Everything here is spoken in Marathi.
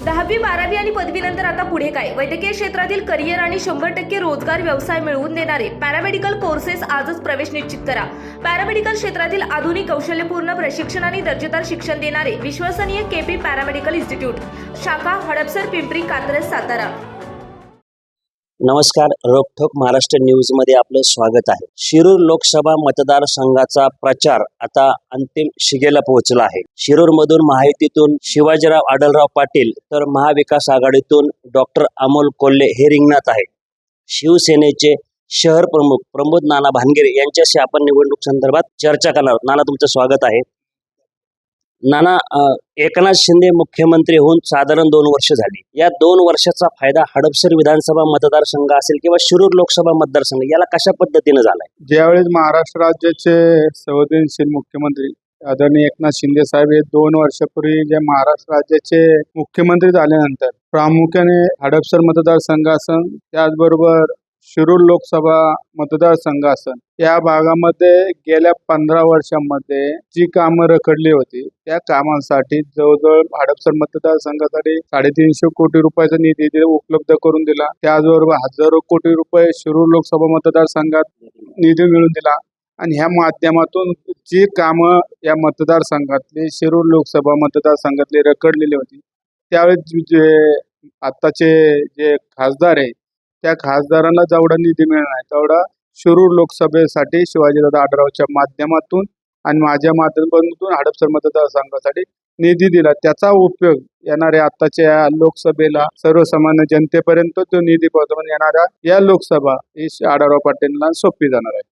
10वी 12वी आणि पदवीनंतर आता पुढे काय? वैद्यकीय क्षेत्रातील करिअर आणि 100% रोजगार व्यवसाय मिळवून देणारे पॅरामेडिकल कोर्सेस आजच प्रवेश निश्चित करा. पॅरामेडिकल क्षेत्रातील आधुनिक कौशल्यपूर्ण प्रशिक्षण आणि दर्जेदार शिक्षण देणारे विश्वसनीय केपी पॅरामेडिकल इन्स्टिट्यूट, शाखा हडपसर, पिंपरी, कात्रज, सातारा. नमस्कार. रोखोक महाराष्ट्र न्यूज मध्ये आपलं स्वागत आहे. शिरूर लोकसभा मतदारसंघाचा प्रचार आता अंतिम शिगेला पोहोचला आहे. शिरूर मधून महायुतीतून शिवाजीराव आढळराव पाटील तर महाविकास आघाडीतून डॉक्टर अमोल कोल्हे हे रिंगणात आहेत. शिवसेनेचे शहर प्रमुख प्रमोद नाना भानगिरे यांच्याशी आपण निवडणूक संदर्भात चर्चा करणार आहोत. नाना, तुमचं स्वागत आहे. नाना, एकनाथ शिंदे मुख्यमंत्री होऊन साधारण 2 वर्ष झाली. या 2 वर्षाचा फायदा हडपसर विधानसभा मतदारसंघ असेल किंवा शिरूर लोकसभा मतदारसंघ याला कशा पद्धतीने झालाय? ज्यावेळेस महाराष्ट्र राज्याचे संवेदनशील मुख्यमंत्री आदरणीय एकनाथ शिंदे साहेब हे 2 वर्षापूर्वी जे महाराष्ट्र राज्याचे मुख्यमंत्री झाल्यानंतर प्रामुख्याने हडपसर मतदारसंघ असन, त्याचबरोबर शिरूर लोकसभा मतदारसंघ असन, या भागामध्ये गेल्या 15 वर्षांमध्ये जी कामं रखडली होती त्या कामांसाठी जवळजवळ हडपसर मतदारसंघासाठी 350 कोटी रुपयाचा निधी उपलब्ध करून दिला. त्याचबरोबर हजारो कोटी रुपये शिरूर लोकसभा मतदारसंघात निधी मिळवून दिला. आणि ह्या माध्यमातून जी कामं या मतदारसंघातली शिरूर लोकसभा मतदारसंघातली रखडलेली होती, त्यावेळेस जे आताचे जे खासदार आहे त्या खासदारांना जेवढा निधी मिळणार आहे तेवढा शिरूर लोकसभेसाठी शिवाजीदादा आढळरावच्या माध्यमातून आणि माझ्या माध्यमातून हडपसर मतदारसंघासाठी निधी दिला. त्याचा उपयोग येणाऱ्या आताच्या लोकसभेला सर्वसामान्य जनतेपर्यंत तो निधी पोहोचवून येणाऱ्या या लोकसभा ही आढळराव पाटीलांना सोपी जाणार आहे.